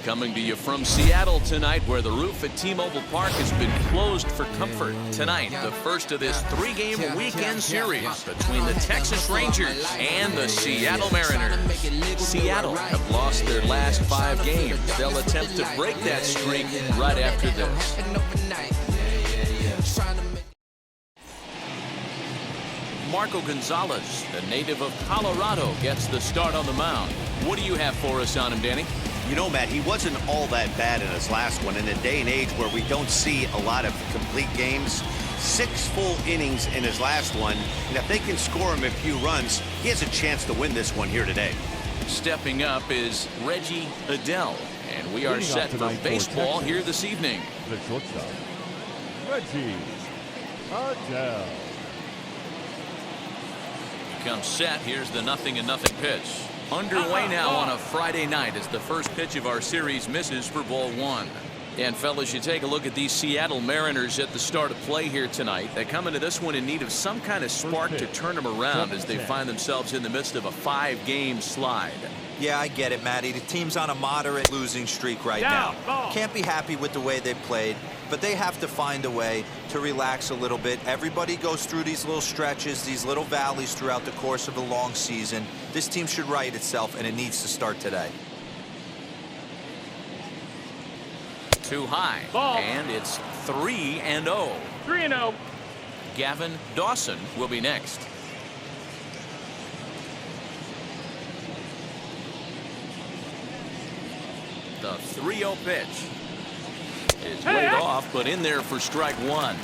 Coming to you from Seattle tonight, where the roof at T-Mobile Park has been closed for comfort. Tonight, the first of this three-game weekend series between the Texas Rangers and the Seattle Mariners. Seattle have lost their last 5 games. They'll attempt to break that streak right after this. Marco Gonzalez, the native of Colorado, gets the start on the mound. What do you have for us on him, Danny? You know, Matt, he wasn't all that bad in his last one. In a day and age where we don't see a lot of complete games, 6 full innings in his last one, and if they can score him a few runs, he has a chance to win this one here today. Stepping up is Reggie Adell, and we are set for baseball here this evening. The shortstop, Reggie Adell. He comes set. Here's the 0-0 pitch. Underway now on a Friday night as the first pitch of our series misses for ball 1. And fellas, you take a look at these Seattle Mariners at the start of play here tonight. They come into this one in need of some kind of spark to turn them around as they find themselves in the midst of a 5-game slide. Yeah, I get it, Matty. The team's on a moderate losing streak right now. Can't be happy with the way they played, but they have to find a way to relax a little bit. Everybody goes through these little stretches, these little valleys throughout the course of a long season. This team should right itself, and it needs to start today. Too high. Ball. And it's 3-0. 3-0. Gavin Dawson will be next. The 3-0 pitch is laid off, but in there for strike 1.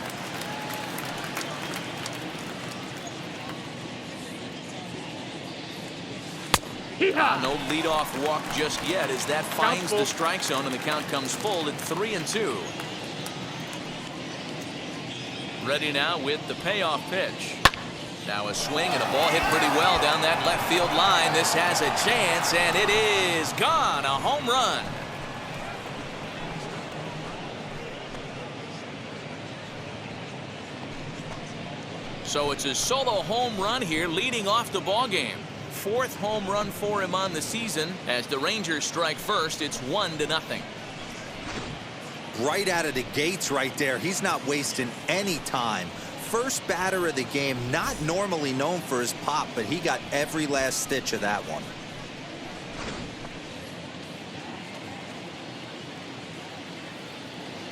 No leadoff walk just yet as that finds the strike zone, and the count comes full at 3-2. Ready now with the payoff pitch. Now a swing and a ball hit pretty well down that left field line. This has a chance, and it is gone. A home run. So it's a solo home run here, leading off the ball game. 4th home run for him on the season. As the Rangers strike first, it's 1-0. Right out of the gates right there. He's not wasting any time. First batter of the game, not normally known for his pop, but he got every last stitch of that one.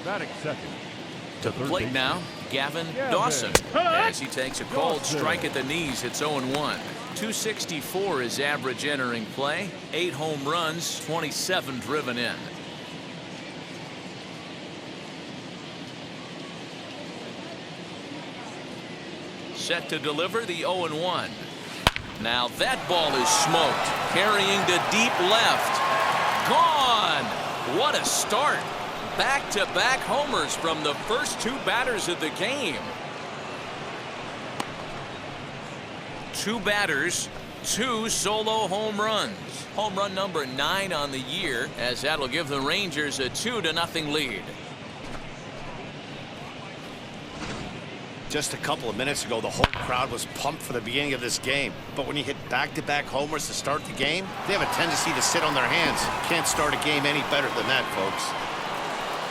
Batting second. To the plate now, Gavin Dawson, as he takes a cold strike at the knees. It's 0-1. 264 is average entering play. 8 home runs, 27 driven in. Set to deliver the 0-1. Now that ball is smoked, carrying to deep left. Gone. What a start. Back-to-back homers from the first 2 batters of the game. 2 batters, 2 solo home runs. Home run number 9 on the year, as that'll give the Rangers a 2-0 lead. Just a couple of minutes ago, the whole crowd was pumped for the beginning of this game. But when you hit back-to-back homers to start the game, they have a tendency to sit on their hands. Can't start a game any better than that, folks.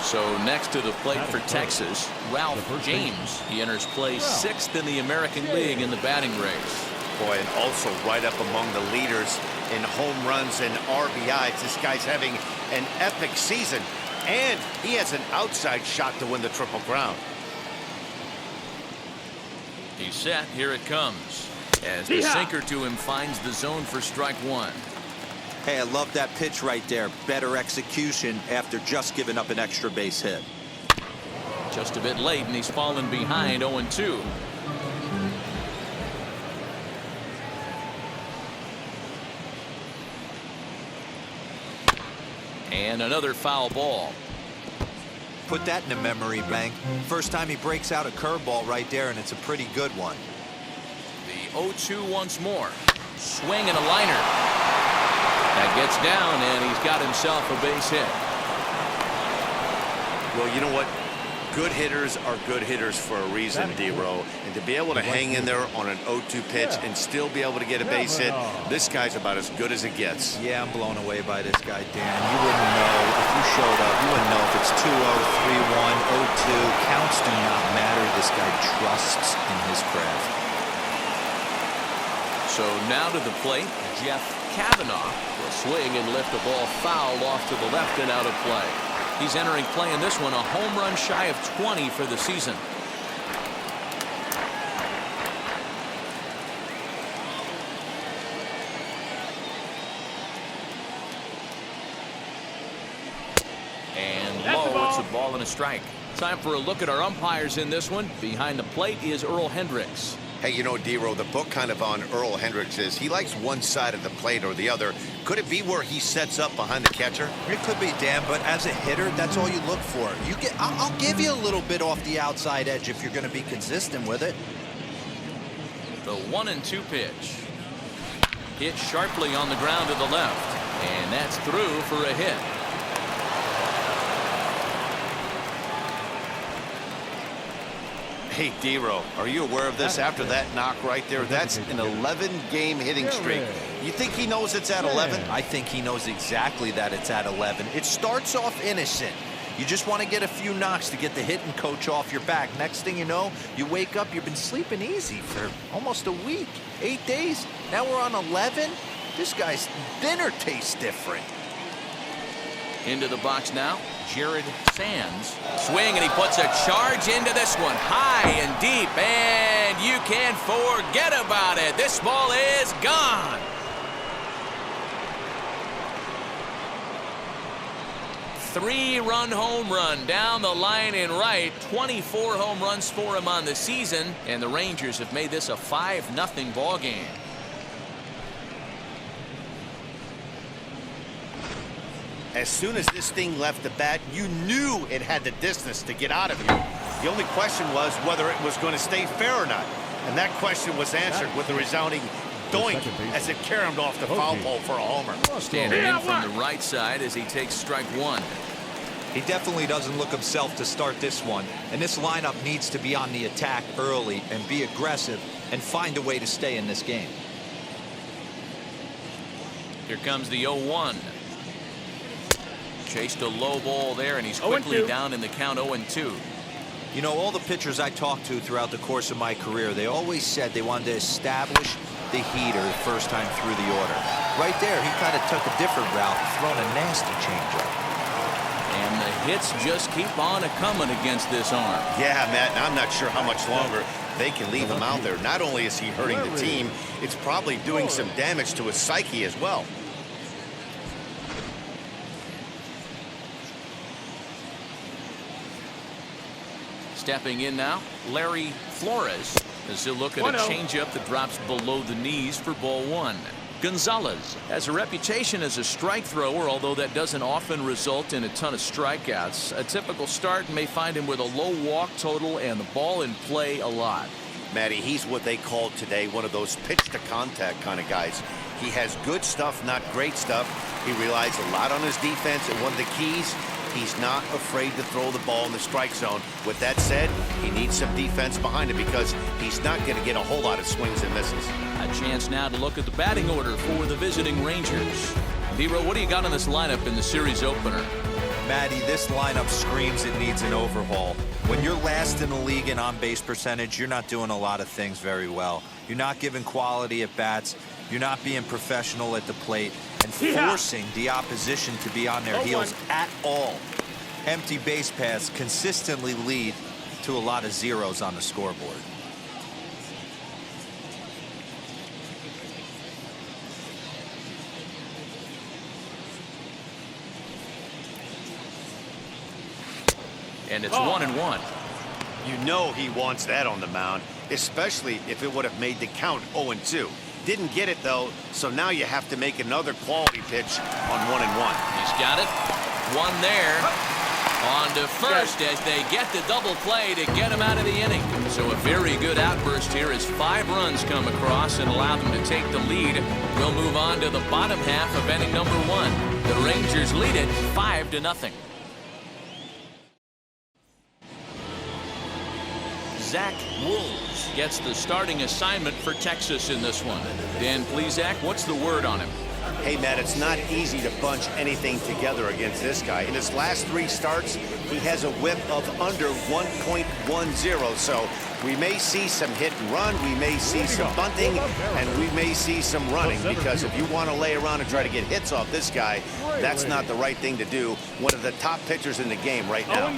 So next to the plate for Texas, Ralph James. He enters play 6th in the American League in the batting race. Boy, and also right up among the leaders in home runs and RBIs. This guy's having an epic season, and he has an outside shot to win the Triple Crown. He's set. Here it comes. As the sinker to him finds the zone for strike 1. Hey, I love that pitch right there. Better execution after just giving up an extra base hit. Just a bit late, and he's fallen behind 0-2. And another foul ball. Put that in the memory bank. First time he breaks out a curveball right there, and it's a pretty good one. The 0-2 once more. Swing and a liner. That gets down, and he's got himself a base hit. Well, you know what? Good hitters are good hitters for a reason, D-Row. And to be able to hang in there on an 0-2 pitch and still be able to get a base hit, this guy's about as good as it gets. Yeah, I'm blown away by this guy, Dan. You wouldn't know if you showed up, you wouldn't know if it's 2-0, 3-1, 0-2. Counts do not matter. This guy trusts in his craft. So now to the plate, Jeff Kavanaugh will swing and lift the ball foul off to the left and out of play. He's entering play in this one, a home run shy of 20 for the season. And low, it's a ball and a strike. Time for a look at our umpires in this one. Behind the plate is Earl Hendricks. Hey, you know, D-Row, the book kind of on Earl Hendricks is he likes one side of the plate or the other. Could it be where he sets up behind the catcher? It could be, Dan, but as a hitter, that's all you look for. I'll give you a little bit off the outside edge if you're going to be consistent with it. The 1-2 pitch. Hit sharply on the ground to the left. And that's through for a hit. Hey, D-Row, are you aware of this after that knock right there? That's an 11-game hitting streak. You think he knows it's at 11? I think he knows exactly that it's at 11. It starts off innocent. You just want to get a few knocks to get the hitting coach off your back. Next thing you know, you wake up, you've been sleeping easy for almost a week, 8 days. Now we're on 11. This guy's dinner tastes different. Into the box now, Jared Sands. Swing, and he puts a charge into this one. High and deep, and you can't forget about it. This ball is gone. Three-run home run down the line in right. 24 home runs for him on the season, and the Rangers have made this a 5-0 ball game. As soon as this thing left the bat, you knew it had the distance to get out of here. The only question was whether it was going to stay fair or not. And that question was answered with a resounding doink as it caromed off the foul pole for a homer. Standing in from the right side as he takes strike one. He definitely doesn't look himself to start this one. And this lineup needs to be on the attack early and be aggressive and find a way to stay in this game. Here comes the 0-1. Chased a low ball there, and he's quickly down in the count 0-2. You know, all the pitchers I talked to throughout the course of my career, they always said they wanted to establish the heater the first time through the order. Right there, he kind of took a different route, thrown a nasty changeup. And the hits just keep on a-coming against this arm. Yeah, Matt, and I'm not sure how much longer they can leave him out there. Not only is he hurting the team, it's probably doing some damage to his psyche as well. Stepping in now, Larry Flores, as he'll look at a changeup that drops below the knees for ball one. Gonzalez has a reputation as a strike thrower, although that doesn't often result in a ton of strikeouts. A typical start may find him with a low walk total and the ball in play a lot. Matty, he's what they call today one of those pitch to contact kind of guys. He has good stuff, not great stuff. He relies a lot on his defense, and one of the keys, he's not afraid to throw the ball in the strike zone. With that said, he needs some defense behind him because he's not going to get a whole lot of swings and misses. A chance now to look at the batting order for the visiting Rangers. D-Row, what do you got on this lineup in the series opener? Matty, this lineup screams it needs an overhaul. When you're last in the league in on-base percentage, you're not doing a lot of things very well. You're not giving quality at bats. You're not being professional at the plate and forcing the opposition to be on their heels at all. Empty base paths consistently lead to a lot of zeros on the scoreboard. And it's 1-1. You know he wants that on the mound, especially if it would have made the count 0-2. Didn't get it, though, so now you have to make another quality pitch on 1-1. He's got it. One there. On to first as they get the double play to get him out of the inning. So a very good outburst here as 5 runs come across and allow them to take the lead. We'll move on to the bottom half of inning number 1. The Rangers lead it 5-0. Zach Wools gets the starting assignment for Texas in this one. Dan Plesac, what's the word on him? Hey, Matt, it's not easy to bunch anything together against this guy. In his last 3 starts, he has a whip of under 1.10. So we may see some hit and run, we may see some bunting, and we may see some running, because if you want to lay around and try to get hits off this guy, that's not the right thing to do. One of the top pitchers in the game right now.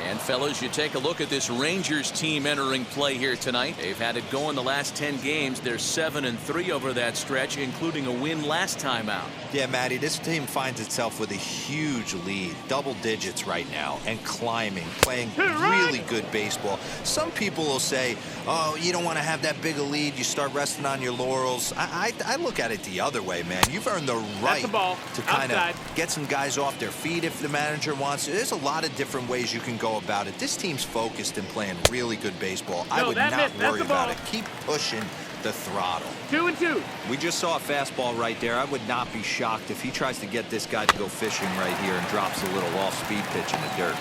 And fellas, you take a look at this Rangers team entering play here tonight. They've had it go in the last 10 games. They're 7-3 over that stretch, including a win last time out. Yeah, Matty, this team finds itself with a huge lead, double digits right now, and climbing, playing really good baseball. Some people will say, oh, you don't want to have that big a lead, you start resting on your laurels. I look at it the other way, man. You've earned the right to kind of get some guys off their feet if the manager wants to. There's a lot of different ways you can go about it. This team's focused and playing really good baseball. I would not worry about it. Keep pushing the throttle. 2-2. We just saw a fastball right there. I would not be shocked if he tries to get this guy to go fishing right here and drops a little off-speed pitch in the dirt.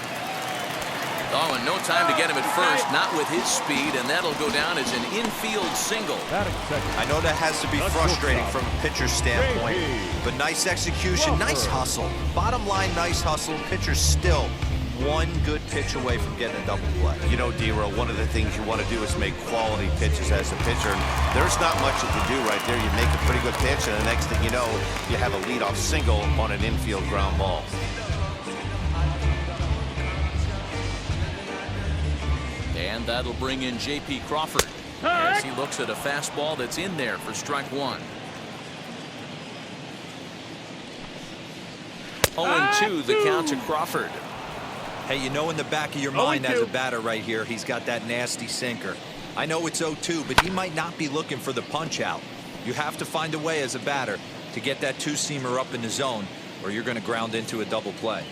Oh, and no time to get him at first, not with his speed, and that'll go down as an infield single. I know that has to be frustrating from a pitcher's standpoint, but nice execution, nice hustle. Bottom line, nice hustle. Pitcher's still one good pitch away from getting a double play. You know, D-Row, one of the things you want to do is make quality pitches as a pitcher. And there's not much you can do right there. You make a pretty good pitch, and the next thing you know, you have a leadoff single on an infield ground ball. And that'll bring in J.P. Crawford as he looks at a fastball that's in there for strike 1. 0-2 the count to Crawford. Hey, you know in the back of your mind as a batter right here, he's got that nasty sinker. I know it's 0-2, but he might not be looking for the punch out. You have to find a way as a batter to get that two-seamer up in the zone, or you're going to ground into a double play.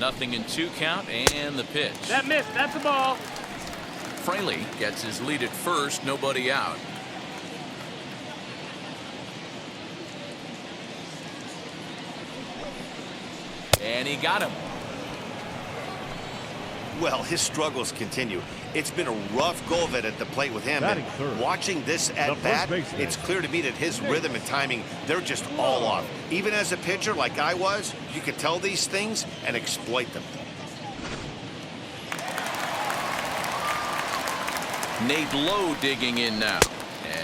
0-2 count, and the pitch. That missed. That's a ball. Fraley gets his lead at first, nobody out. And he got him. Well, his struggles continue. It's been a rough go of it at the plate with him. And watching this at bat, it's clear to me that his rhythm and timing, they're just all off. Even as a pitcher like I was, you could tell these things and exploit them. Nate Lowe digging in now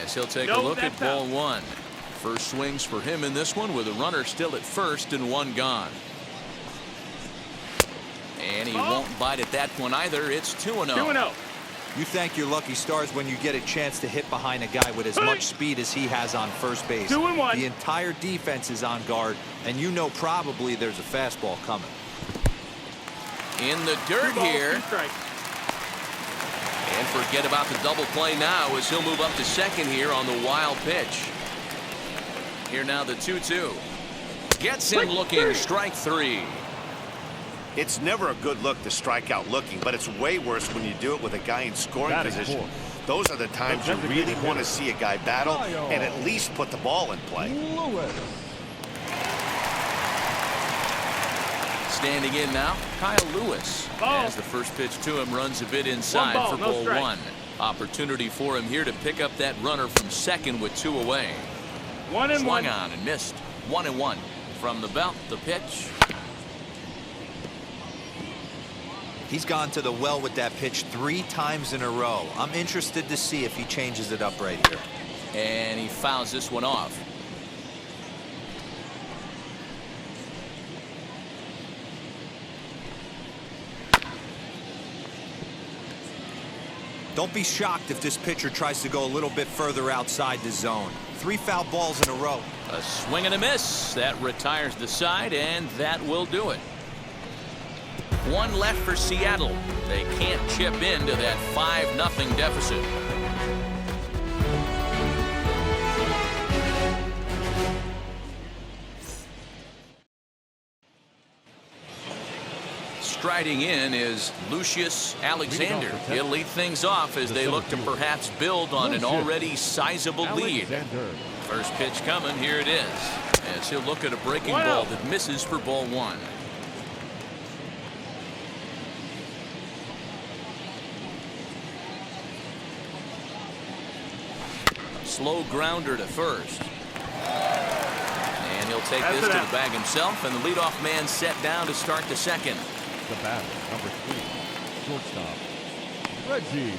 as he'll take a look at ball 1. First swings for him in this one with a runner still at first and 1 gone. And he won't bite at that one either. It's 2-0. 2-0. You thank your lucky stars when you get a chance to hit behind a guy with as much speed as he has on first base. 2-1. The entire defense is on guard, and you know probably there's a fastball coming. In the dirt here. And forget about the double play now as he'll move up to second here on the wild pitch. Here now the 2-2. Gets him looking, strike 3. It's never a good look to strike out looking, but it's way worse when you do it with a guy in scoring position. Those are the times you really want to see a guy battle and at least put the ball in play. Standing in now, Kyle Lewis. As the first pitch to him runs a bit inside for ball 1. Opportunity for him here to pick up that runner from second with 2 away. 1-1. Swung on and missed. 1-1 from the belt. The pitch. He's gone to the well with that pitch 3 times in a row. I'm interested to see if he changes it up right here. And he fouls this one off. Don't be shocked if this pitcher tries to go a little bit further outside the zone. 3 foul balls in a row. A swing and a miss. That retires the side, and that will do it. 1 left for Seattle. They can't chip into that 5-0 deficit. Striding in is Lucius Alexander. He'll lead things off as they look to perhaps build on an already sizable lead. First pitch coming. Here it is. As he'll look at a breaking ball that misses for ball 1. slow grounder to first. And he'll take this to the bag himself, and the leadoff man set down to start the second. The batter, number 3, shortstop, Reggie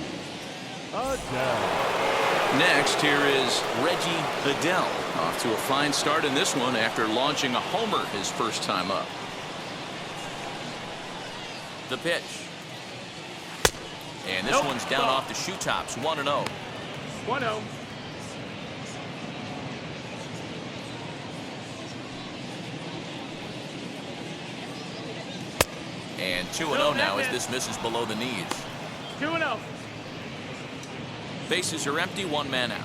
Adele. Next, here is Reggie Adele, off to a fine start in this one after launching a homer his first time up. The pitch. And this one's down off the shoe tops, 1-0. 1-0. And 2-0 now as this misses below the knees. 2-0. Bases are empty, one man out.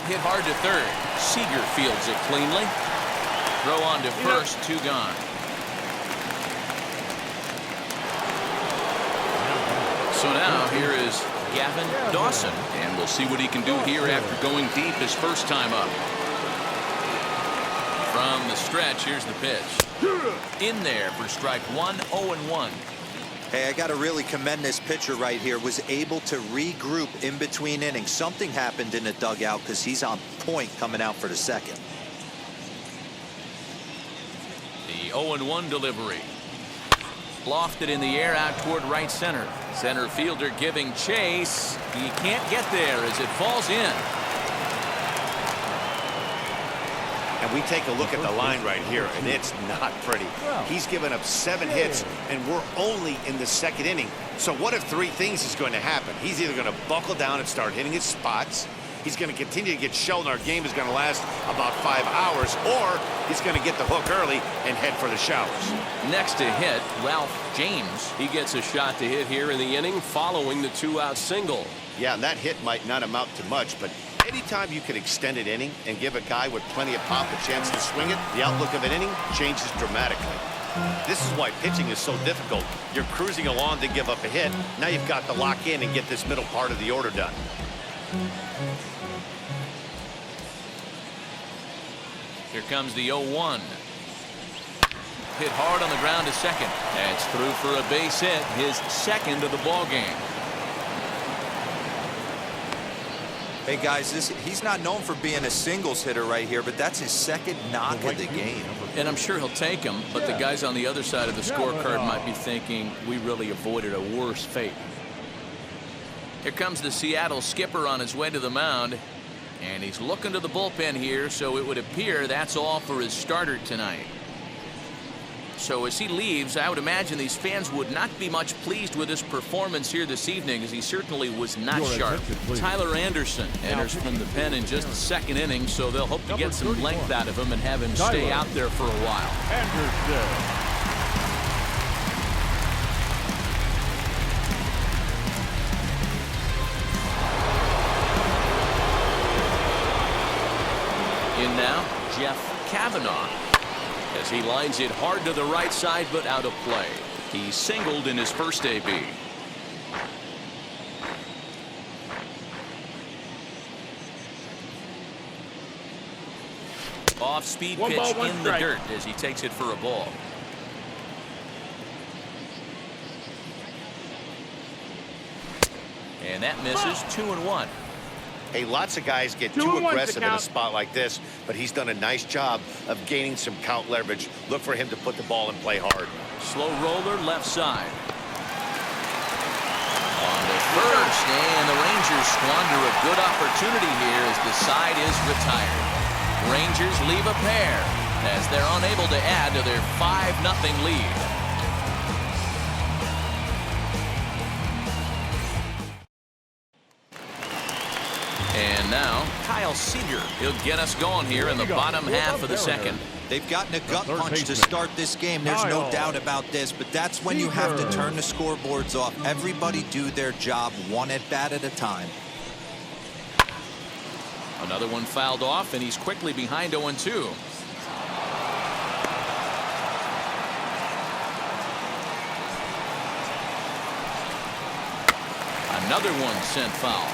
Hit hard to third. Seager fields it cleanly. Throw on to first, 2 gone. So now here is Gavin Dawson, and we'll see what he can do here after going deep his first time up. From the stretch, here's the pitch. In there for strike 1, 0-1. Hey, I got to really commend this pitcher right here. Was able to regroup in between innings. Something happened in the dugout because he's on point coming out for the second. The 0-1 delivery. Lofted in the air out toward right center. Center fielder giving chase. He can't get there as it falls in. And we take a look at the line right here, and it's not pretty. He's given up 7 hits, and we're only in the second inning. So what if 3 things is going to happen? He's either going to buckle down and start hitting his spots, he's going to continue to get shelled, and our game is going to last about 5 hours, or he's going to get the hook early and head for the showers. Next to hit, Ralph James. He gets a shot to hit here in the inning following the 2-out single. Yeah, and that hit might not amount to much, but anytime you can extend an inning and give a guy with plenty of pop a chance to swing it, the outlook of an inning changes dramatically. This is why pitching is so difficult. You're cruising along to give up a hit. Now you've got to lock in and get this middle part of the order done. Here comes the 0-1. Hit hard on the ground to second. That's through for a base hit, his second of the ball game. Hey guys, he's not known for being a singles hitter right here, but that's his second knock of the game. And I'm sure he'll take him, but the guys on the other side of the scorecard might be thinking we really avoided a worse fate. Here comes the Seattle skipper on his way to the mound, and he's looking to the bullpen here, so it would appear that's all for his starter tonight. So as he leaves, I would imagine these fans would not be much pleased with his performance here this evening, as he certainly was not sharp. Tyler Anderson enters from the pen in just the second inning, so they'll hope to get some length out of him and have him stay out there for a while. In now, Jeff Kavanaugh, as he lines it hard to the right side, but out of play. He singled in his first AB. Off-speed pitch in the dirt as he takes it for a ball. And that misses. 2-1. Hey, lots of guys get too aggressive in a spot like this, but he's done a nice job of gaining some count leverage. Look for him to put the ball in play hard. Slow roller left side. On to first, and the Rangers squander a good opportunity here as the side is retired. Rangers leave a pair as they're unable to add to their 5-0 lead. And now, Kyle Seager. He'll get us going here in the bottom half of the second. They've gotten a gut punch to start this game. There's no doubt about this, but that's when you have to turn the scoreboards off. Everybody do their job one at bat at a time. Another one fouled off, and he's quickly behind 0-2. Another one sent foul.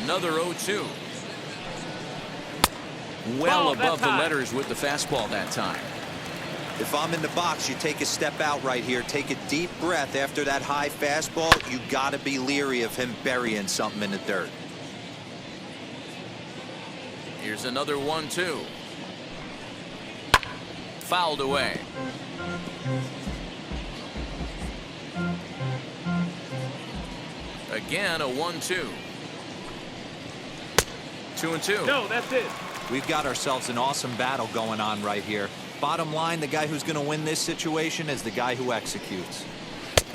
Another 0-2. Well above the letters with the fastball that time. If I'm in the box, you take a step out right here. Take a deep breath after that high fastball. You got to be leery of him burying something in the dirt. Here's another 1-2. Fouled away. Again, a 1-2. 2-2. No, that's it. We've got ourselves an awesome battle going on right here. Bottom line, the guy who's going to win this situation is the guy who executes.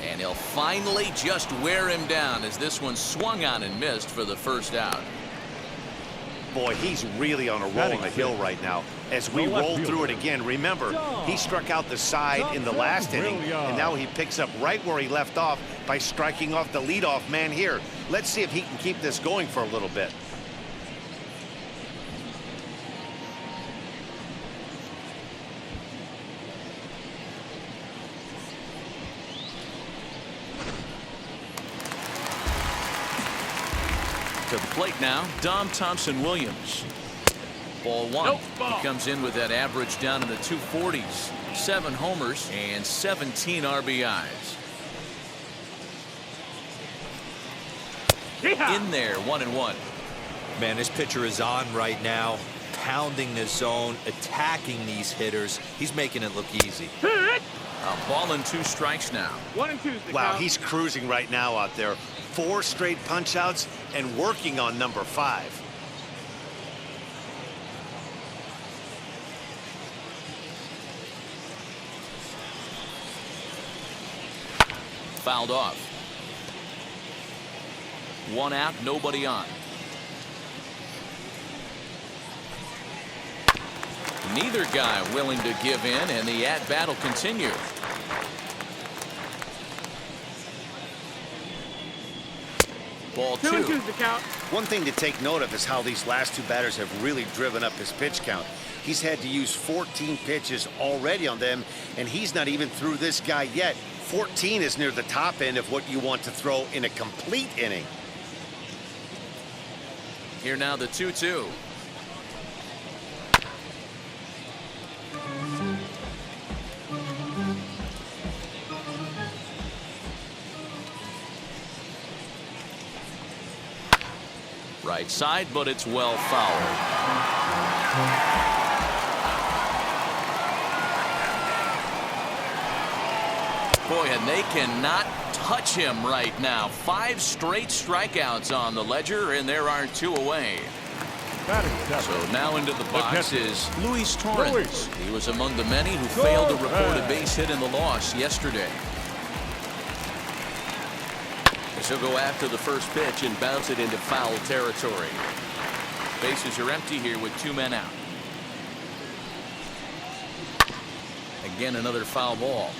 And he'll finally just wear him down as this one swung on and missed for the first out. Boy, he's really on a roll on the hill right now. As we roll through it again, remember, he struck out the side in the last inning, and now he picks up right where he left off by striking off the leadoff man here. Let's see if he can keep this going for a little bit. To the plate now, Dom Thompson-Williams. Ball one. Nope, ball. He comes in with that average down in the 240s. 7 homers and 17 RBIs. Yeehaw. In there, 1-1. Man, this pitcher is on right now, pounding the zone, attacking these hitters. He's making it look easy. A ball and 2 strikes now. 1-2. Wow, he's cruising right now out there. 4 straight punch-outs and working on number 5. Fouled off. 1 out, nobody on. Neither guy willing to give in, and the at-bat will continue. Ball 2. 2-2's the count. One thing to take note of is how these last 2 batters have really driven up his pitch count. He's had to use 14 pitches already on them, and he's not even through this guy yet. 14 is near the top end of what you want to throw in a complete inning. Here now the 2-2. Right side, but it's well fouled. Boy, and they cannot touch him right now. 5 straight strikeouts on the ledger, and there are 2 away. So now into the box is Luis Torrens. He was among the many who failed to record a base hit in the loss yesterday. He'll go after the first pitch and bounce it into foul territory. Bases are empty here with 2 men out. Again, another foul ball.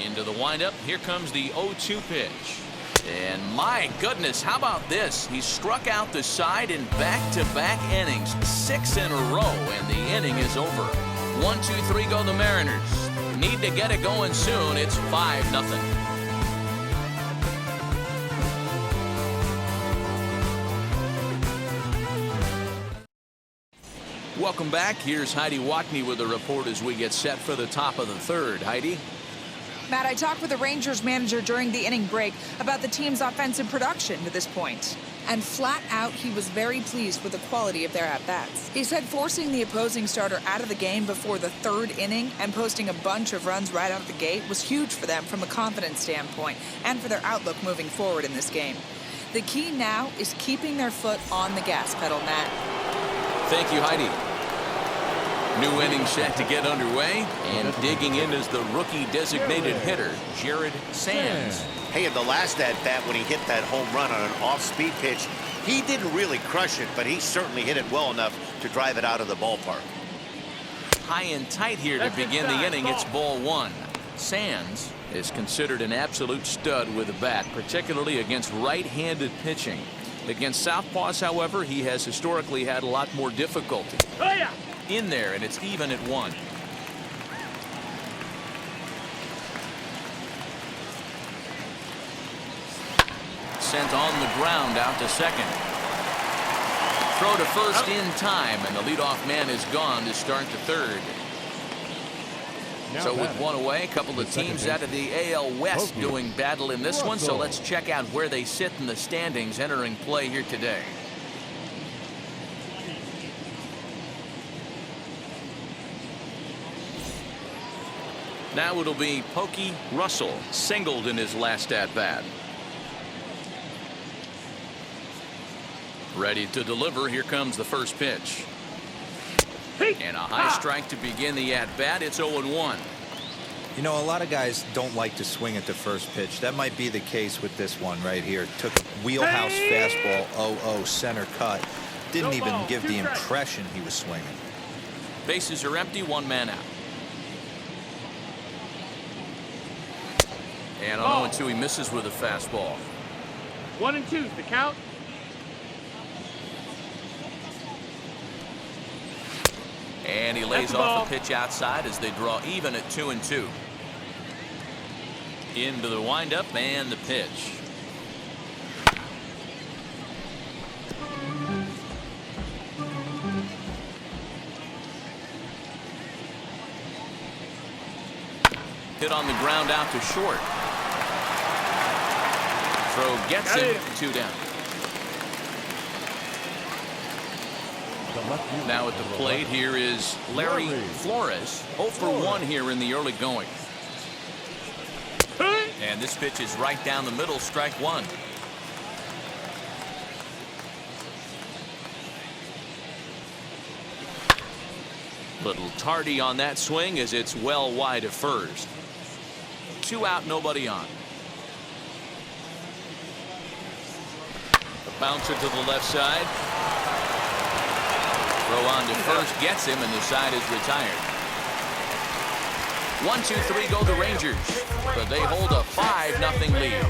Into the windup. Here comes the 0-2 pitch. And my goodness, how about this? He struck out the side in back-to-back innings. 6 in a row, and the inning is over. 1, 2, 3 go the Mariners. Need to get it going soon. It's 5-0. Welcome back. Here's Heidi Wackney with a report as we get set for the top of the 3rd. Heidi? Matt, I talked with the Rangers manager during the inning break about the team's offensive production to this point. And flat out, he was very pleased with the quality of their at-bats. He said forcing the opposing starter out of the game before the 3rd inning and posting a bunch of runs right out of the gate was huge for them from a confidence standpoint and for their outlook moving forward in this game. The key now is keeping their foot on the gas pedal, Matt. Thank you, Heidi. New inning set to get underway, and digging in is the rookie designated hitter, Jared Sands. Hey, in the last at-bat when he hit that home run on an off-speed pitch, he didn't really crush it, but he certainly hit it well enough to drive it out of the ballpark. High and tight here to begin the inning. It's ball 1. Sands is considered an absolute stud with a bat, particularly against right-handed pitching. Against southpaws, however, he has historically had a lot more difficulty. Oh, yeah. In there, and it's even at 1. Sent on the ground out to second. throw to first in time, and the leadoff man is gone to start the third. So with one away, a couple of teams out of the AL West doing battle in this one. So let's check out where they sit in the standings entering play here today. Now it'll be Pokey Russell, singled in his last at-bat. Ready to deliver. Here comes the first pitch. And a high strike to begin the at-bat. It's 0-1. You know, a lot of guys don't like to swing at the first pitch. That might be the case with this one right here. Took a wheelhouse fastball, 0-0 center cut. Didn't even give the impression he was swinging. Bases are empty, one man out. And on 0-2, he misses with a fastball. 1-2's the count. And he lays off a pitch outside as they draw even at 2-2. Into the windup and the pitch. Hit on the ground out to short. Throw gets him, 2 down. Now at the plate here is Larry Flores. 0 for 1 here in the early going. And this pitch is right down the middle, strike one. Little tardy on that swing as it's well wide of first. 2 out, nobody on. The bouncer to the left side. Throw on to first gets him, and the side is retired. 1, 2, 3 go the Rangers, but they hold a 5-0 lead.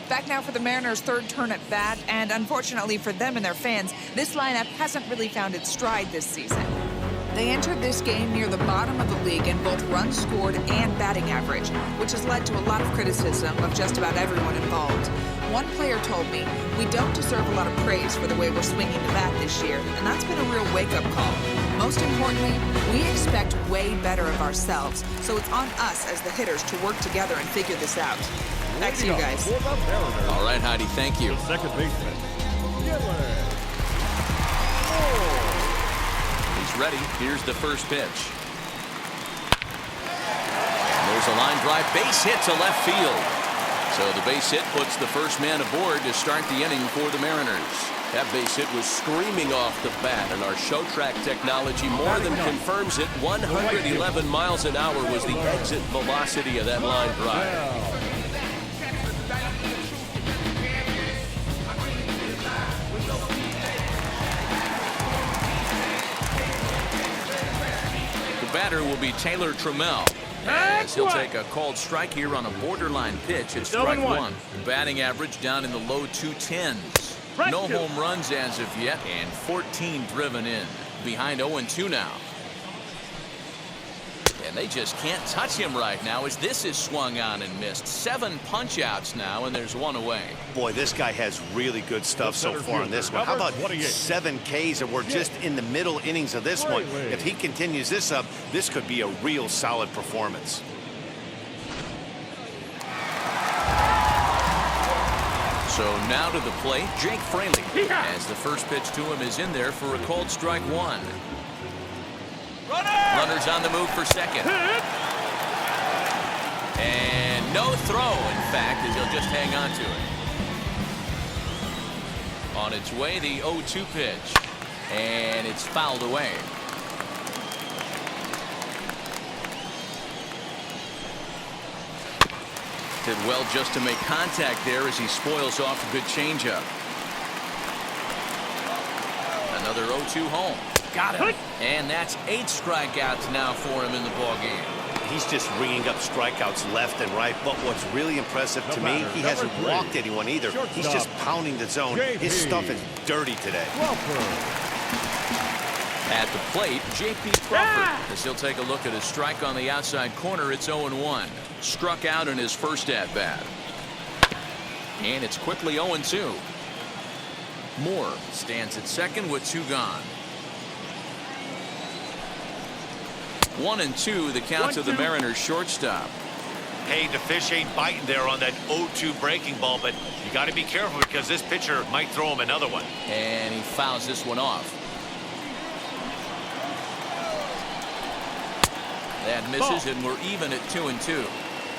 Back now for the Mariners' third turn at bat, and unfortunately for them and their fans, this lineup hasn't really found its stride this season. They entered this game near the bottom of the league in both runs scored and batting average, which has led to a lot of criticism of just about everyone involved. One player told me, "We don't deserve a lot of praise for the way we're swinging the bat this year," and that's been a real wake-up call. Most importantly, we expect way better of ourselves, so it's on us as the hitters to work together and figure this out. Back to you guys. All right, Heidi, thank you. Second baseman. He's ready. Here's the first pitch. There's a line drive, base hit to left field. So the base hit puts the first man aboard to start the inning for the Mariners. That base hit was screaming off the bat, and our show track technology more than confirms it. 111 miles an hour was the exit velocity of that line drive. The batter will be Taylor Trammell. As he'll take a called strike here on a borderline pitch at strike one. Batting average down in the low 210s. No home runs as of yet, and 14 driven in. Behind 0-2 now. And they just can't touch him right now as this is swung on and missed. 7 punch outs now, and there's 1 away. Boy, this guy has really good stuff so far in this one. How about 7 Ks, and we're just in the middle innings of this one. If he continues this up, this could be a real solid performance. So now to the plate, Jake Fraley, as the first pitch to him is in there for a called strike one. Runners on the move for second. And no throw, in fact, as he'll just hang on to it. On its way, the 0-2 pitch. And it's fouled away. Did well just to make contact there as he spoils off a good changeup. Another 0-2 home. Got him. And that's 8 strikeouts now for him in the ballgame. He's just ringing up strikeouts left and right. But what's really impressive to me, he hasn't walked anyone either. He's just pounding the zone. His stuff is dirty today. At the plate, J.P. Crawford, as he'll take a look at a strike on the outside corner. It's 0-1. Struck out in his first at-bat. And it's quickly 0-2. Moore stands at second with 2 gone. 1-2 the count to the Mariners shortstop. Hey, the fish ain't biting there on that 0-2 breaking ball, but you got to be careful because this pitcher might throw him another one. And he fouls this one off. That misses, and we're even at 2-2.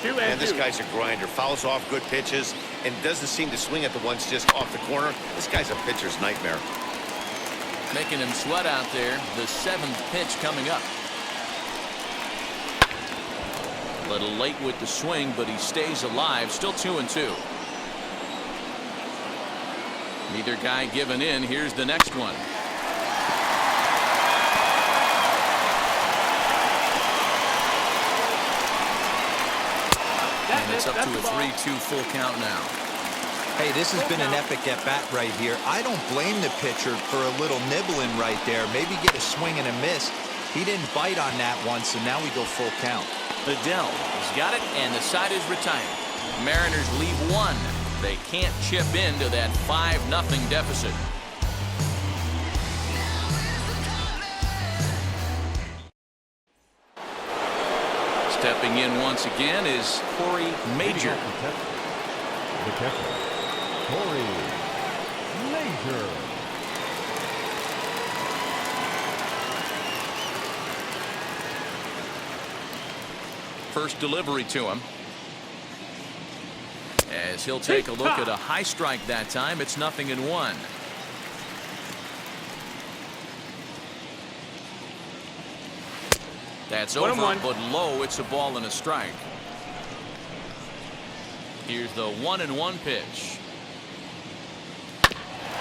And this guy's a grinder. Fouls off good pitches and doesn't seem to swing at the ones just off the corner. This guy's a pitcher's nightmare. Making him sweat out there. The 7th pitch coming up. A little late with the swing, but he stays alive. Still 2-2. Neither guy giving in. Here's the next one. And it's up to a 3-2 full count now. Hey, this has been an epic at-bat right here. I don't blame the pitcher for a little nibbling right there. Maybe get a swing and a miss. He didn't bite on that one, so now we go full count. Adell has got it, and the side is retired. Mariners leave 1. They can't chip into that 5-0 deficit. Stepping in once again is Corey Major. The catcher, Corey Major. First delivery to him. As he'll take a look at a high strike that time. It's 0-1. That's over, but low. It's a ball and a strike. Here's the 1-1 pitch.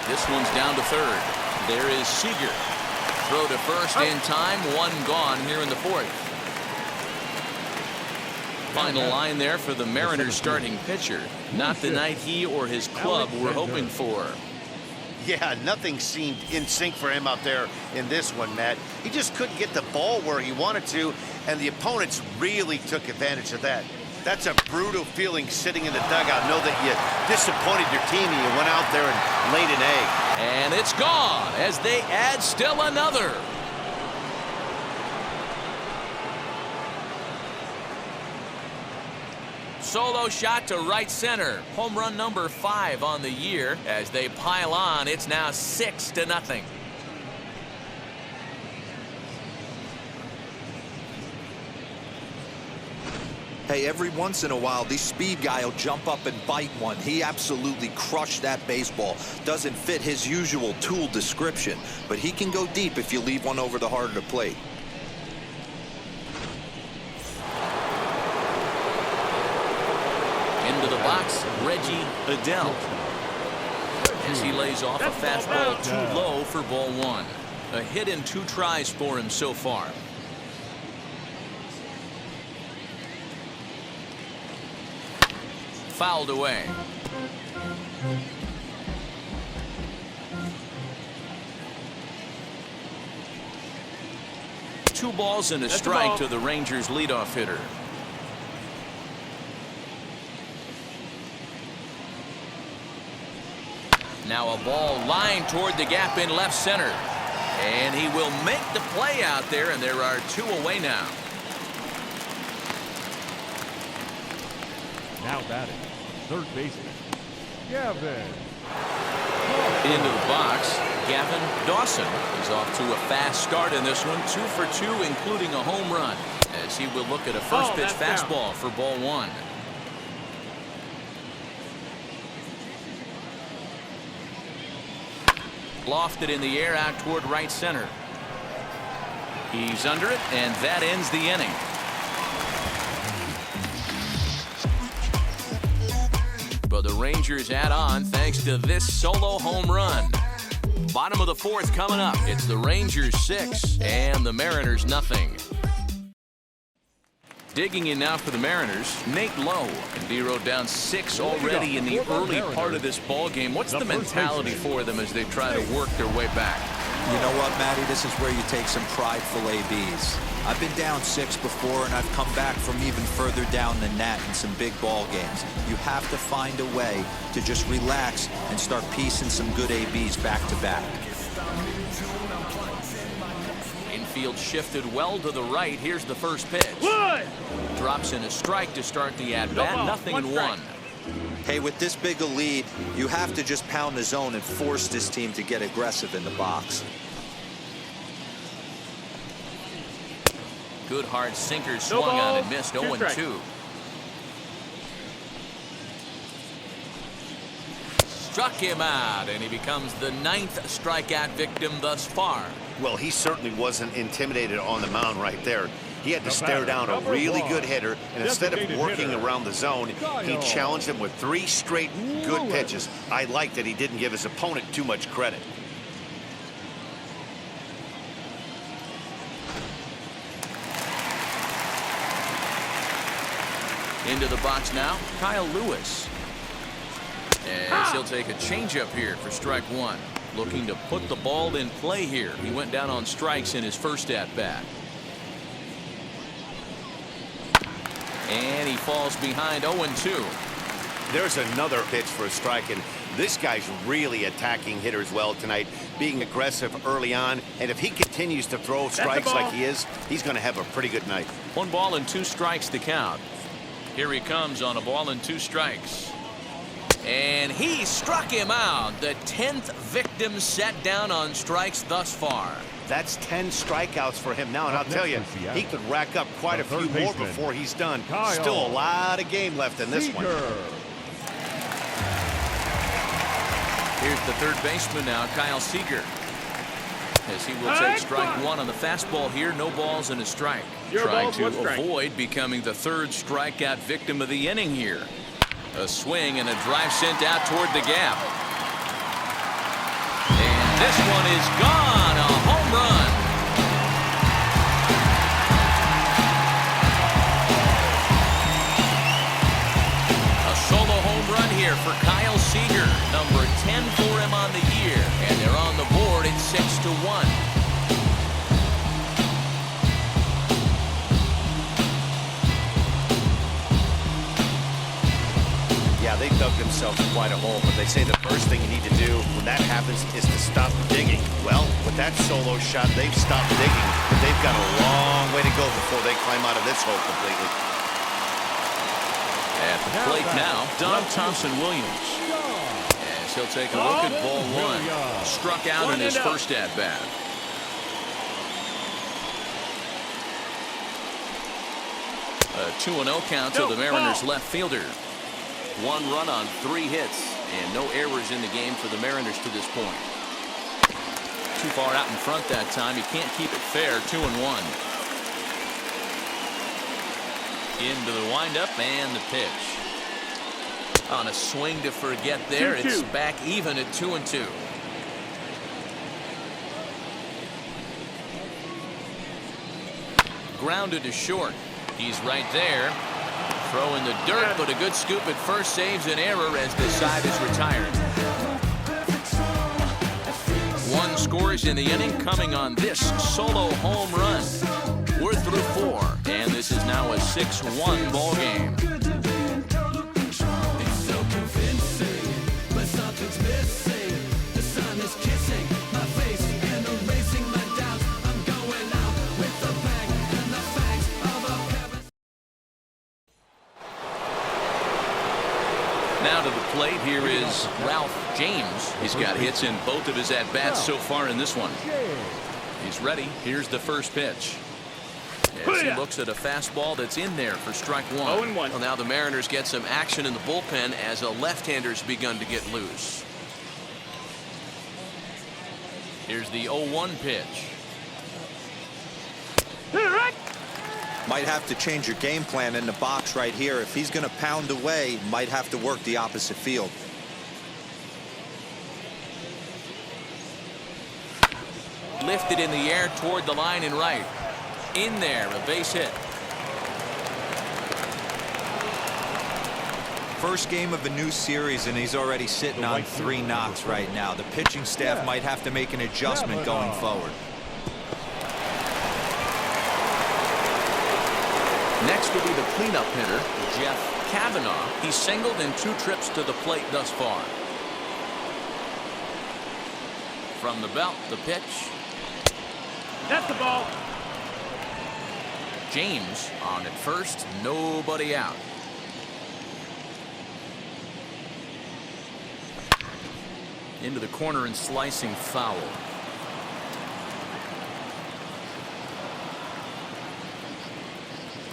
This one's down to third. There is Seager. Throw to first in time. 1 gone here in the 4th. Final line there for the Mariners starting pitcher. Not the night he or his club were hoping for. Yeah, nothing seemed in sync for him out there in this one, Matt. He just couldn't get the ball where he wanted to, and the opponents really took advantage of that. That's a brutal feeling sitting in the dugout. Know that you disappointed your team and you went out there and laid an egg. And it's gone as they add still another. Solo shot to right center. Home run number 5 on the year. As they pile on, it's now 6-0. Hey, every once in a while, the speed guy will jump up and bite one. He absolutely crushed that baseball. Doesn't fit his usual tool description, but he can go deep if you leave one over the heart of the plate. Into the box, Reggie Adell. As he lays off a fastball too low for ball 1. A hit in 2 tries for him so far. Fouled away. Two balls and a strike to the Rangers leadoff hitter. Now a ball lined toward the gap in left center. And he will make the play out there, and there are 2 away now. Now batting, third baseman, Gavin. Into the box, Gavin Dawson is off to a fast start in this one. 2 for 2, including a home run, as he will look at a first pitch fastball for ball 1. Lofted in the air out toward right center. He's under it, and that ends the inning. But the Rangers add on thanks to this solo home run. Bottom of the 4th coming up. It's the Rangers 6 and the Mariners nothing. Digging in now for the Mariners, Nate Lowe. And D-Row down 6 already in the early part of this ball game. What's the mentality for them as they try to work their way back? You know what, Matty? This is where you take some prideful ABs. I've been down 6 before, and I've come back from even further down than that in some big ball games. You have to find a way to just relax and start piecing some good ABs back to back. Infield shifted well to the right. Here's the first pitch. Wood! Drops in a strike to start the at-bat. ball, Nothing one in strike. one. Hey, with this big a lead, you have to just pound the zone and force this team to get aggressive in the box. Good hard sinker swung on and missed. 0-2. Struck him out, and he becomes the 9th strikeout victim thus far. Well, he certainly wasn't intimidated on the mound right there. He had to stare down a really good hitter, and instead of working around the zone, he challenged him with 3 straight good pitches. I like that he didn't give his opponent too much credit. Into the box now, Kyle Lewis. And he'll take a changeup here for strike 1. Looking to put the ball in play here. He went down on strikes in his first at-bat. And he falls behind 0-2. There's another pitch for a strike, and this guy's really attacking hitters well tonight, being aggressive early on, and if he continues to throw strikes like he is, he's going to have a pretty good night. 1 ball and 2 strikes to count. Here he comes on a ball and 2 strikes. And he struck him out. The 10th victim set down on strikes thus far. That's 10 strikeouts for him now, and I'll tell you, he could rack up quite a few more before he's done. Still a lot of game left in this one. Here's the third baseman now, Kyle Seager. As he will take strike 1 on the fastball here. No balls and a strike. Trying to avoid becoming the 3rd strikeout victim of the inning here. A swing and a drive sent out toward the gap. And this one is gone. A home run. A solo home run here for Kyle Seager. Number 10 for him on the year. And they're on the board at 6-1. Yeah, they dug themselves quite a hole, but they say the first thing you need to do when that happens is to stop digging. Well, with that solo shot, they've stopped digging, but they've got a long way to go before they climb out of this hole completely. At the plate now, Don Thompson-Williams. As he'll take a look at ball 1. Struck out in his first at-bat. A 2-0 count to the Mariners left fielder. 1 run on 3 hits, and no errors in the game for the Mariners to this point. Too far out in front that time. He can't keep it fair. 2-1. Into the windup and the pitch. On a swing to forget there. 2-2. It's back even at 2-2. Grounded to short. He's right there. Throw in the dirt, but a good scoop at first saves an error as the side is retired. 1 scores in the inning coming on this solo home run. We're through 4, and this is now a 6-1 ball game. It's so convincing, but something's missing. The sun is kissing my face and erasing my doubts. I'm going out with the bang and the fangs of a parasite. Now to the plate, here is Ralph James. He's got hits in both of his at-bats so far in this one. He's ready. Here's the first pitch. As he looks at a fastball that's in there for strike 1. 0-1. Well, now the Mariners get some action in the bullpen as a left-hander's begun to get loose. Here's the 0-1 pitch. Might have to change your game plan in the box right here. If he's going to pound away, might have to work the opposite field. Lifted in the air toward the line and right. In there, a base hit. First game of a new series, and he's already sitting on 3 knocks right now. The pitching staff might have to make an adjustment going forward. Next will be the cleanup hitter, Jeff Kavanaugh. He's singled in 2 trips to the plate thus far. From the belt, the pitch. That's the ball. James on at first, nobody out. Into the corner and slicing foul.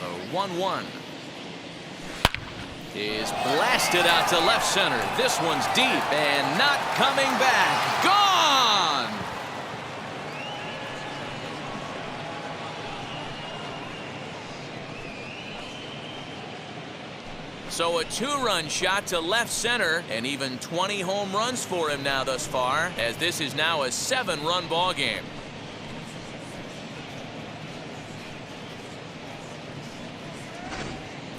A 1-1 is blasted out to left center. This one's deep and not coming back. Gone! So a 2-run shot to left center, and even 20 home runs for him now thus far, as this is now a 7-run ball game.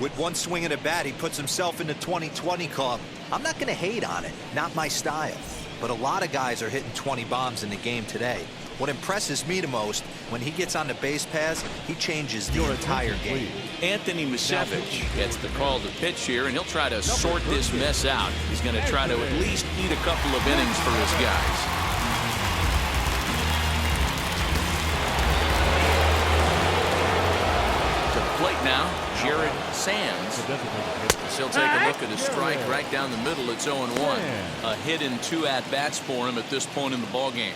With one swing at a bat, he puts himself in the 2020 club. I'm not going to hate on it. Not my style. But a lot of guys are hitting 20 bombs in the game today. What impresses me the most, when he gets on the base paths, he changes the entire game. Anthony Misevich gets the call to pitch here, and he'll try to sort this mess out. He's going to try to at least eat a couple of innings for his guys. To the plate now, Jared Sands. He'll take a look at a strike right down the middle. It's 0-1. A hit in 2 at-bats for him at this point in the ball game.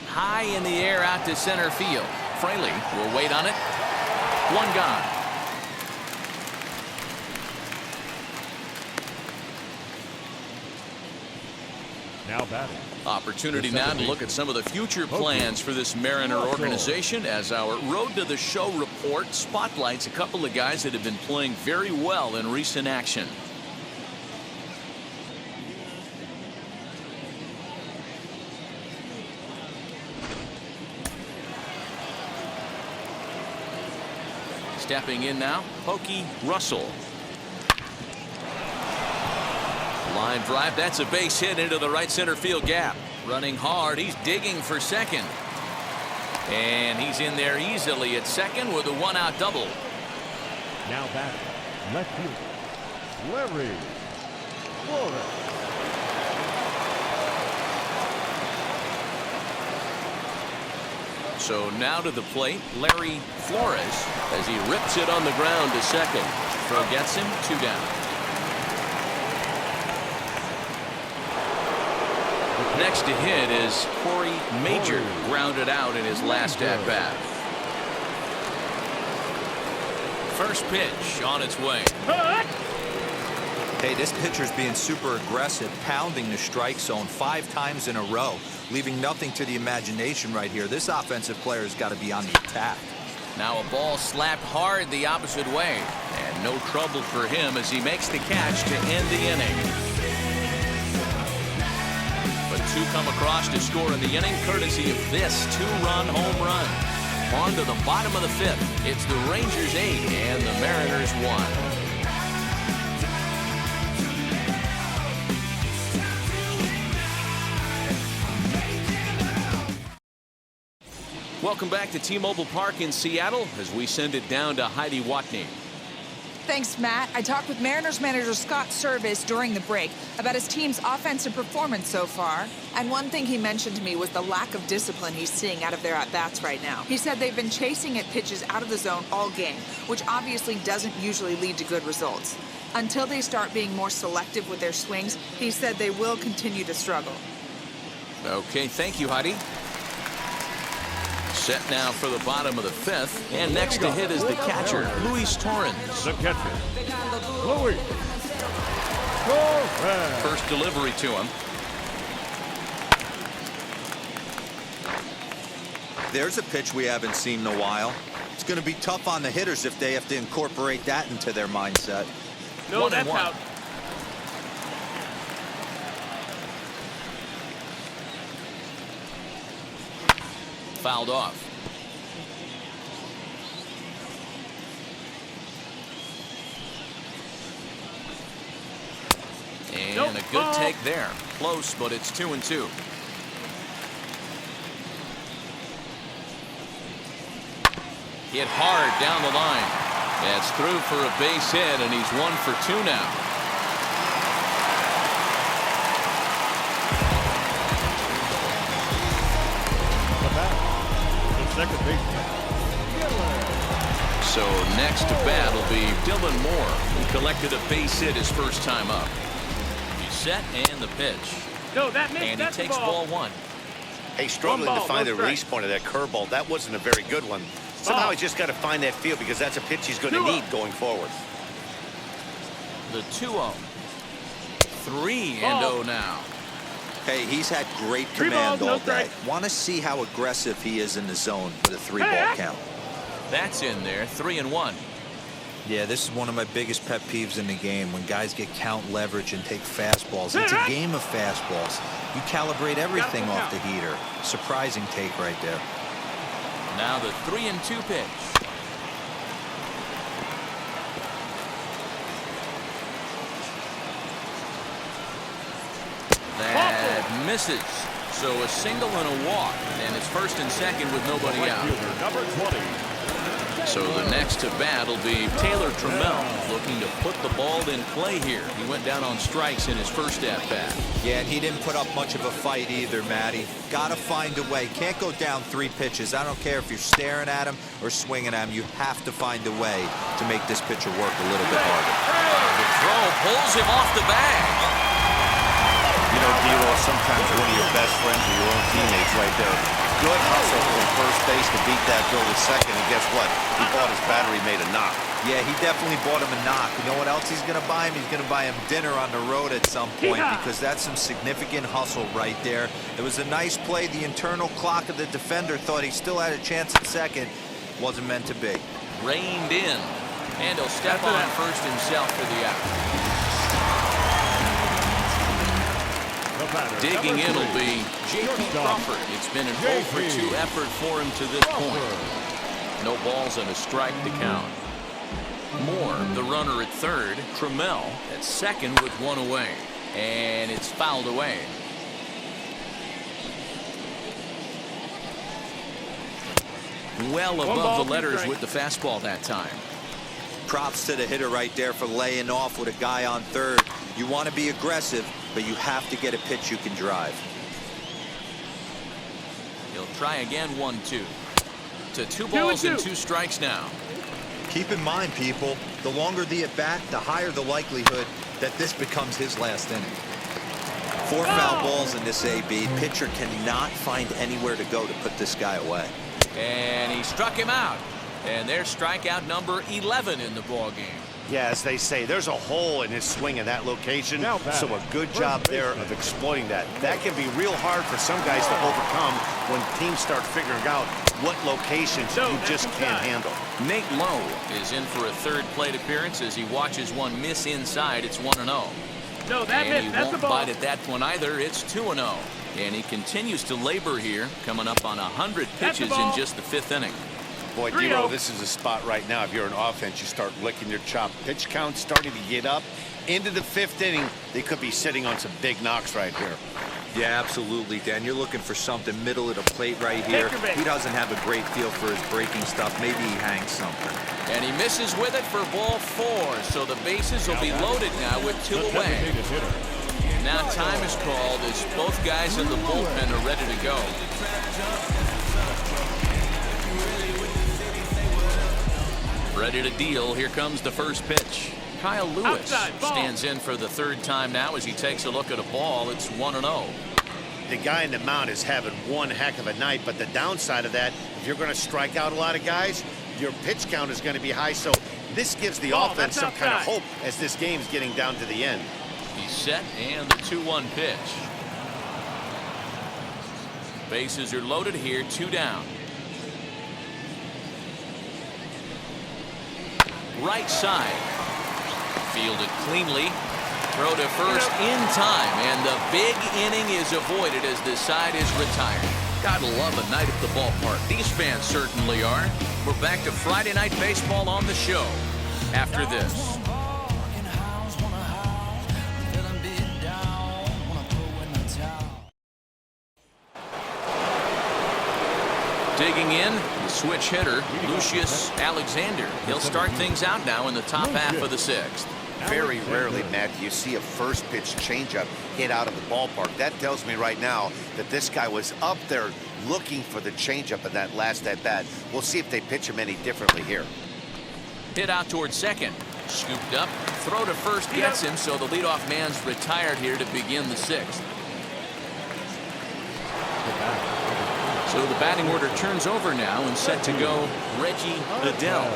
High in the air out to center field. Fraley will wait on it. 1 gone. Now batting. Opportunity now to look at some of the future plans for this Mariner organization as our Road to the Show report spotlights a couple of guys that have been playing very well in recent action. Stepping in now, Pokey Russell. Line drive, that's a base hit into the right center field gap. Running hard, he's digging for second. And he's in there easily at second with a 1-out double. Now batting. Left field. Larry Flores. So now to the plate, Larry Flores, as he rips it on the ground to second. Throw gets him, 2 down. Next to hit is Corey Major, grounded out in his last at-bat. First pitch on its way. Hey, this pitcher's being super aggressive, pounding the strike zone 5 times in a row, leaving nothing to the imagination right here. This offensive player has got to be on the attack. Now a ball slapped hard the opposite way, and no trouble for him as he makes the catch to end the inning. But 2 come across to score in the inning, courtesy of this 2-run home run. On to the bottom of the 5th. It's the Rangers 8 and the Mariners 1. Welcome back to T-Mobile Park in Seattle as we send it down to Heidi Watney. Thanks, Matt. I talked with Mariners manager Scott Service during the break about his team's offensive performance so far. And one thing he mentioned to me was the lack of discipline he's seeing out of their at-bats right now. He said they've been chasing at pitches out of the zone all game, which obviously doesn't usually lead to good results. Until they start being more selective with their swings, he said they will continue to struggle. Okay, thank you, Heidi. Set now for the bottom of the 5th, and next to hit is the catcher, Luis Torrens. The catcher, Luis Torrens. First delivery to him. There's a pitch we haven't seen in a while. It's going to be tough on the hitters if they have to incorporate that into their mindset. No, that's out. Fouled off. Good Ball. take there. Close, but it's 2-2. Hit hard down the line. That's through for a base hit, and he's 1 for 2 now. The second baseman. So next to bat will be Dylan Moore, who collected a base hit his first time up. He's set and the pitch. No, that missed. And he That's takes the ball. ball 1. Hey, struggling One to ball, find no the release strike. point of that curveball. That wasn't a very good one. Somehow Ball. he's just got to find that field because that's a pitch he's going to 2-0. need going forward. The 2-0. 3-0 now. Hey, he's had great Three command balls, no all day. strike. Want to see how aggressive he is in the zone with a 3-ball Hey. count. That's in there. 3-1. Yeah, this is one of my biggest pet peeves in the game, when guys get count leverage and take fastballs. It's a game of fastballs. You calibrate everything off the heater. Surprising take right there. Now the 3-2 pitch. That misses. So a single and a walk, and it's first and second with nobody Right out. fielder, number 20. So the next to bat will be Taylor Trammell, looking to put the ball in play here. He went down on strikes in his first at bat. Yeah, and he didn't put up much of a fight either, Matty. Got to find a way. Can't go down 3 pitches. I don't care if you're staring at him or swinging at him. You have to find a way to make this pitcher work a little bit harder. The throw pulls him off the bag. You know, D-Roll, sometimes one of your best friends are your own teammates right there. Good hustle from first base to beat that throw to second, and guess what? He bought his battery made a knock. Yeah, he definitely bought him a knock. You know what else he's going to buy him? He's going to buy him dinner on the road at some point, because that's some significant hustle right there. It was a nice play. The internal clock of the defender thought he still had a chance at second. Wasn't meant to be. Reined in. And he'll step on first himself for the out. Digging in will be J.P. Crawford. It's been an 0 for 2 effort for him to this point. No balls and a strike to count. Moore, the runner at third. Trammell at second with 1 away. And it's fouled away. Well above the letters with the fastball that time. Props to the hitter right there for laying off with a guy on third. You want to be aggressive, but you have to get a pitch you can drive. He'll try again, 1-2. To 2 balls and 2 strikes now. Keep in mind, people, the longer the at-bat, the higher the likelihood that this becomes his last inning. 4 foul balls in this AB. Pitcher cannot find anywhere to go to put this guy away. And he struck him out. And there's strikeout number 11 in the ballgame. Yeah, as they say, there's a hole in his swing in that location, so a good job there of exploiting that. That can be real hard for some guys to overcome when teams start figuring out what locations you just can't handle. Nate Lowe is in for a third plate appearance as he watches one miss inside. It's 1-0. No, that And missed. he That's the won't ball. bite at that one either. It's 2-0. And he continues to labor here, coming up on 100 That's the pitches in ball. just the 5th inning. Boy, 3-0. D-Roll, this is a spot right now. If you're an offense, you start licking your chop. Pitch count starting to get up. Into the 5th inning, they could be sitting on some big knocks right here. Yeah, absolutely, Dan. You're looking for something middle of the plate right here. He doesn't have a great feel for his breaking stuff. Maybe he hangs something. And he misses with it for ball 4. So the bases will be loaded now with 2 away. Now time is called as both guys in the bullpen are ready to go. Ready to deal. Here comes the first pitch. Kyle Lewis stands in for the 3rd time now as he takes a look at a ball. It's 1-0. The guy in the mound is having one heck of a night, but the downside of that, if you're going to strike out a lot of guys, your pitch count is going to be high. So this gives the offense some kind of hope as this game's getting down to the end. He's set, and the 2-1 pitch. Bases are loaded here, 2 down. Right side. Fielded cleanly. Throw to first in time, and the big inning is avoided as the side is retired. Gotta love a night at the ballpark. These fans certainly are. We're back to Friday Night Baseball on the show after this. Digging in, the switch hitter, Lucius Alexander. He'll start things out now in the top half of the sixth. Very rarely, Matt, do you see a first pitch changeup hit out of the ballpark. That tells me right now that this guy was up there looking for the changeup in that last at bat. We'll see if they pitch him any differently here. Hit out towards second. Scooped up. Throw to first gets him, so the leadoff man's retired here to begin the sixth. So the batting order turns over now and set to go Reggie Liddell.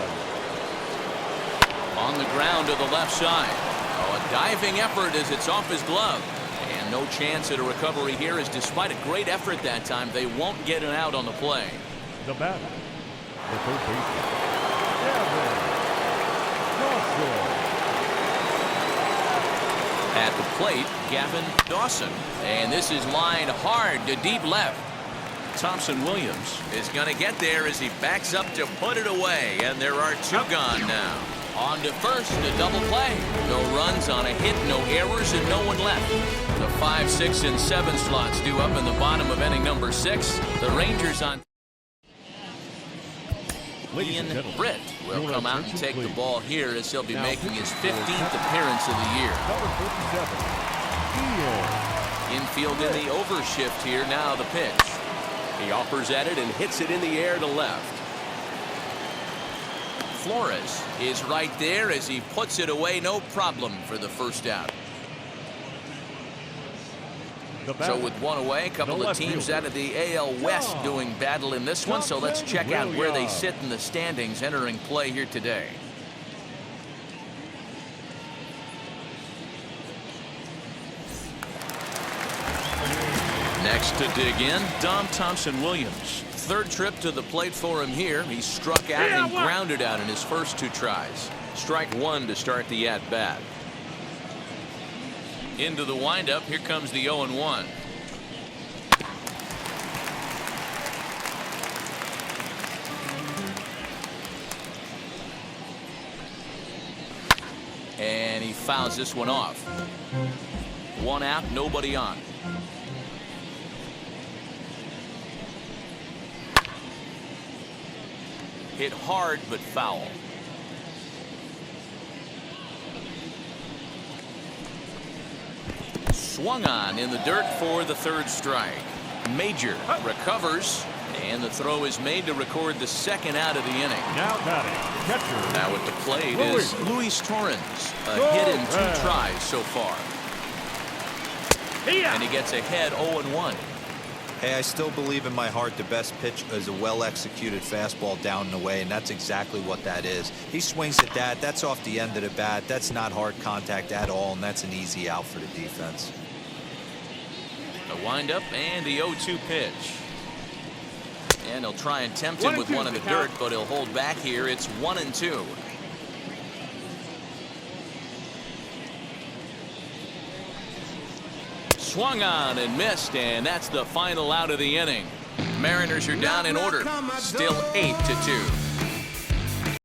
On the ground to the left side. Oh, a diving effort as it's off his glove. And no chance at a recovery here, as despite a great effort that time, they won't get it out on the play. The batter, the third baseman, Gavin Dawson. At the plate, Gavin Dawson. And this is lined hard to deep left. Thompson Williams is going to get there as he backs up to put it away. And there are two gone now. On to first, a double play. No runs on a hit, no errors, and no one left. The 5, 6, and 7 slots due up in the bottom of inning number 6. The Rangers on. Ian Britt will come out and take the ball here as he'll be making his 15th appearance of the year. Number 47, Ian. Infield in the overshift here, now the pitch. He offers at it and hits it in the air to left. Flores is right there as he puts it away, no problem for the first out. So with one away, a couple of teams out of the AL West doing battle in this one, so let's check out where they sit in the standings entering play here today. Next to dig in, Dom Thompson Williams. Third trip to the plate for him here. He struck out and grounded out in his first 2 tries. Strike 1 to start the at-bat. Into the windup, here comes the 0-1. And he fouls this one off. 1 out, nobody on. Hit hard but foul. Swung on in the dirt for the 3rd strike. Major recovers, and the throw is made to record the 2nd out of the inning. Now batting, catcher. Now at the plate is Luis Torrens. A hit in 2 tries so far. And he gets ahead 0-1. Hey, I still believe in my heart the best pitch is a well-executed fastball down and away, and that's exactly what that is. He swings at that. That's off the end of the bat. That's not hard contact at all, and that's an easy out for the defense. A windup and the 0-2 pitch. And he'll try and tempt him with one in the dirt, but he'll hold back here. It's 1-2. Swung on and missed, and that's the final out of the inning. Mariners are down in order, still 8-2.